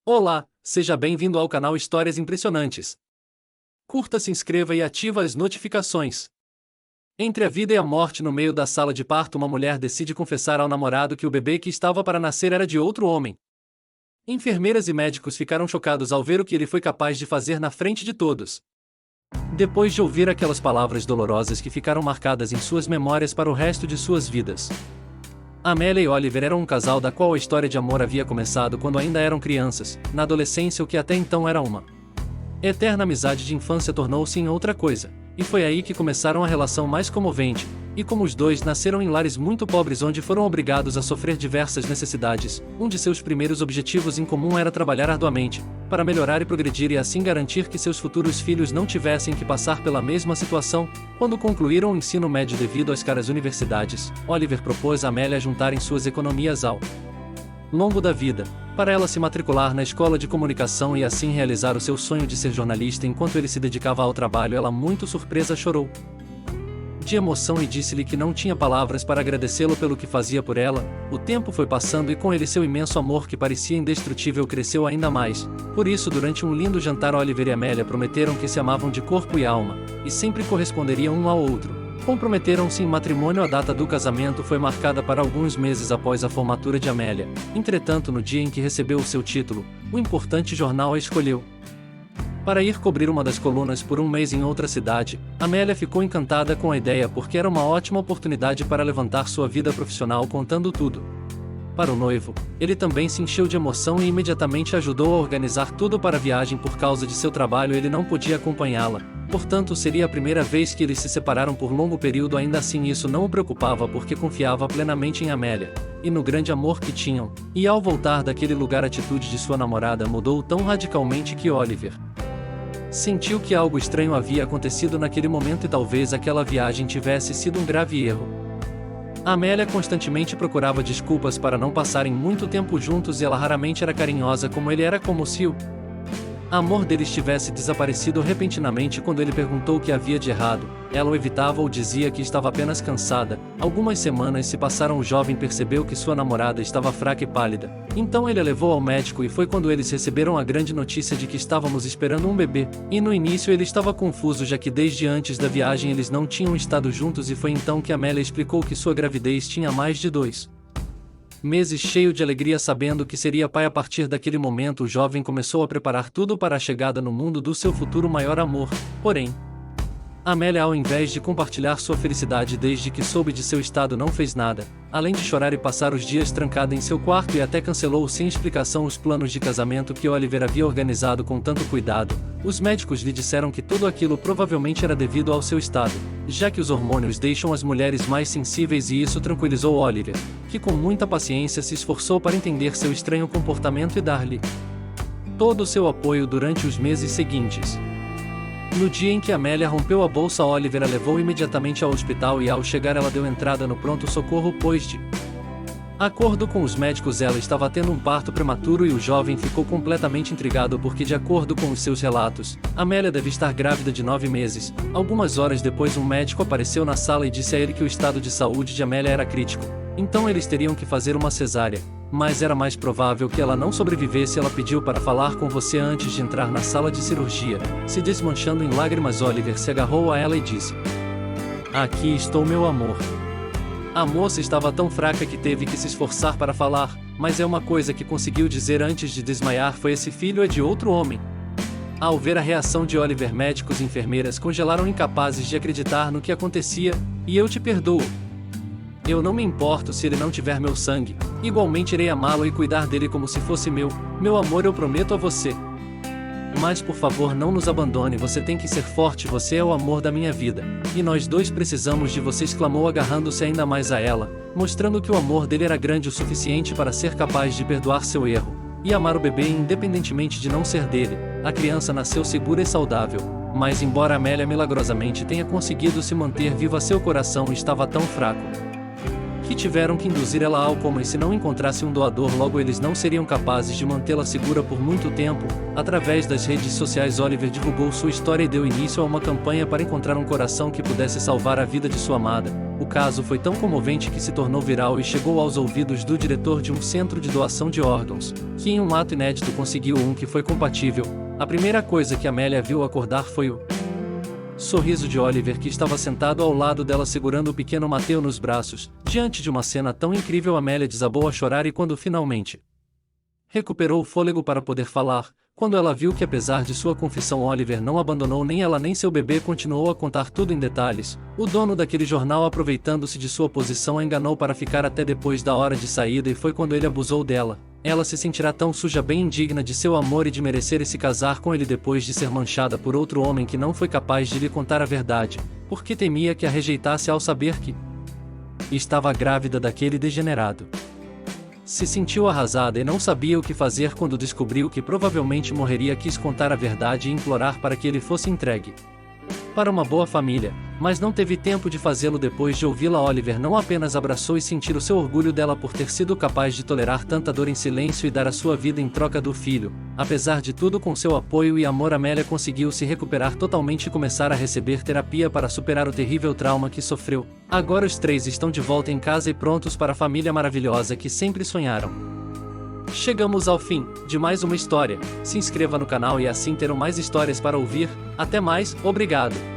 Olá, seja bem-vindo ao canal Histórias Impressionantes. Curta, se inscreva e ativa as notificações. Entre a vida e a morte, no meio da sala de parto, uma mulher decide confessar ao namorado que o bebê que estava para nascer era de outro homem. Enfermeiras e médicos ficaram chocados ao ver o que ele foi capaz de fazer na frente de todos. Depois de ouvir aquelas palavras dolorosas que ficaram marcadas em suas memórias para o resto de suas vidas. Amélia e Oliver eram um casal da qual a história de amor havia começado quando ainda eram crianças, na adolescência. O que até então era uma eterna amizade de infância tornou-se em outra coisa, e foi aí que começaram a relação mais comovente. E como os dois nasceram em lares muito pobres onde foram obrigados a sofrer diversas necessidades, um de seus primeiros objetivos em comum era trabalhar arduamente, para melhorar e progredir e assim garantir que seus futuros filhos não tivessem que passar pela mesma situação. Quando concluíram o ensino médio devido às caras universidades, Oliver propôs a Amélia juntarem suas economias ao longo da vida, para ela se matricular na escola de comunicação e assim realizar o seu sonho de ser jornalista. Enquanto ele se dedicava ao trabalho, ela, muito surpresa, chorou de emoção e disse-lhe que não tinha palavras para agradecê-lo pelo que fazia por ela. O tempo foi passando e com ele seu imenso amor, que parecia indestrutível, cresceu ainda mais. Por isso, durante um lindo jantar, Oliver e Amélia prometeram que se amavam de corpo e alma, e sempre corresponderiam um ao outro. Comprometeram-se em matrimônio. A data do casamento foi marcada para alguns meses após a formatura de Amélia. Entretanto, no dia em que recebeu o seu título, o importante jornal a escolheu para ir cobrir uma das colunas por um mês em outra cidade. Amélia ficou encantada com a ideia porque era uma ótima oportunidade para levantar sua vida profissional, contando tudo para o noivo. Ele também se encheu de emoção e imediatamente ajudou a organizar tudo para a viagem. Por causa de seu trabalho, ele não podia acompanhá-la, portanto seria a primeira vez que eles se separaram por longo período. Ainda assim, isso não o preocupava porque confiava plenamente em Amélia e no grande amor que tinham. E ao voltar daquele lugar, a atitude de sua namorada mudou tão radicalmente que Oliver sentiu que algo estranho havia acontecido naquele momento, e talvez aquela viagem tivesse sido um grave erro. Amélia constantemente procurava desculpas para não passarem muito tempo juntos e ela raramente era carinhosa como ele era, como se o amor deles tivesse desaparecido repentinamente. Quando ele perguntou o que havia de errado, ela o evitava ou dizia que estava apenas cansada. Algumas semanas se passaram. O jovem percebeu que sua namorada estava fraca e pálida. Então ele a levou ao médico e foi quando eles receberam a grande notícia de que estávamos esperando um bebê. E no início ele estava confuso, já que desde antes da viagem eles não tinham estado juntos, e foi então que Amélia explicou que sua gravidez tinha mais de 2 meses. Cheio de alegria, sabendo que seria pai a partir daquele momento, o jovem começou a preparar tudo para a chegada no mundo do seu futuro maior amor. Porém, Amélia, ao invés de compartilhar sua felicidade desde que soube de seu estado, não fez nada, além de chorar e passar os dias trancada em seu quarto, e até cancelou sem explicação os planos de casamento que Oliver havia organizado com tanto cuidado. Os médicos lhe disseram que tudo aquilo provavelmente era devido ao seu estado, já que os hormônios deixam as mulheres mais sensíveis, e isso tranquilizou Oliver, que com muita paciência se esforçou para entender seu estranho comportamento e dar-lhe todo o seu apoio durante os meses seguintes. No dia em que Amélia rompeu a bolsa, Oliver a levou imediatamente ao hospital e ao chegar ela deu entrada no pronto-socorro, pois de acordo com os médicos ela estava tendo um parto prematuro, e o jovem ficou completamente intrigado porque, de acordo com os seus relatos, Amélia deve estar grávida de 9 meses. Algumas horas depois, um médico apareceu na sala e disse a ele que o estado de saúde de Amélia era crítico, então eles teriam que fazer uma cesárea, mas era mais provável que ela não sobrevivesse. Ela pediu para falar com você antes de entrar na sala de cirurgia. Se desmanchando em lágrimas, Oliver se agarrou a ela e disse: "Aqui estou, meu amor." A moça estava tão fraca que teve que se esforçar para falar, mas é uma coisa que conseguiu dizer antes de desmaiar foi: "Esse filho é de outro homem." Ao ver a reação de Oliver, médicos e enfermeiras congelaram, incapazes de acreditar no que acontecia. "E eu te perdoo. Eu não me importo se ele não tiver meu sangue. Igualmente irei amá-lo e cuidar dele como se fosse meu. Meu amor, eu prometo a você. Mas por favor, não nos abandone. Você tem que ser forte. Você é o amor da minha vida. E nós dois precisamos de você", exclamou, agarrando-se ainda mais a ela, mostrando que o amor dele era grande o suficiente para ser capaz de perdoar seu erro e amar o bebê independentemente de não ser dele. A criança nasceu segura e saudável, mas embora Amélia milagrosamente tenha conseguido se manter viva, seu coração estava tão fraco que tiveram que induzir ela ao coma e se não encontrasse um doador logo eles não seriam capazes de mantê-la segura por muito tempo. Através das redes sociais Oliver divulgou sua história e deu início a uma campanha para encontrar um coração que pudesse salvar a vida de sua amada. O caso foi tão comovente que se tornou viral e chegou aos ouvidos do diretor de um centro de doação de órgãos, que em um ato inédito conseguiu um que foi compatível. A primeira coisa que Amélia viu ao acordar foi o sorriso de Oliver, que estava sentado ao lado dela segurando o pequeno Mateo nos braços. Diante de uma cena tão incrível, Amélia desabou a chorar e quando finalmente recuperou o fôlego para poder falar, quando ela viu que apesar de sua confissão Oliver não abandonou nem ela nem seu bebê, continuou a contar tudo em detalhes. O dono daquele jornal, aproveitando-se de sua posição, a enganou para ficar até depois da hora de saída e foi quando ele abusou dela. Ela se sentirá tão suja, bem indigna de seu amor e de merecer se casar com ele depois de ser manchada por outro homem que não foi capaz de lhe contar a verdade, porque temia que a rejeitasse ao saber que estava grávida daquele degenerado. Se sentiu arrasada e não sabia o que fazer quando descobriu que provavelmente morreria. Quis contar a verdade e implorar para que ele fosse entregue para uma boa família, mas não teve tempo de fazê-lo. Depois de ouvi-la, Oliver não apenas abraçou e sentir o seu orgulho dela por ter sido capaz de tolerar tanta dor em silêncio e dar a sua vida em troca do filho. Apesar de tudo, com seu apoio e amor, Amélia conseguiu se recuperar totalmente e começar a receber terapia para superar o terrível trauma que sofreu. Agora os três estão de volta em casa e prontos para a família maravilhosa que sempre sonharam. Chegamos ao fim de mais uma história. Se inscreva no canal e assim terão mais histórias para ouvir. Até mais, obrigado!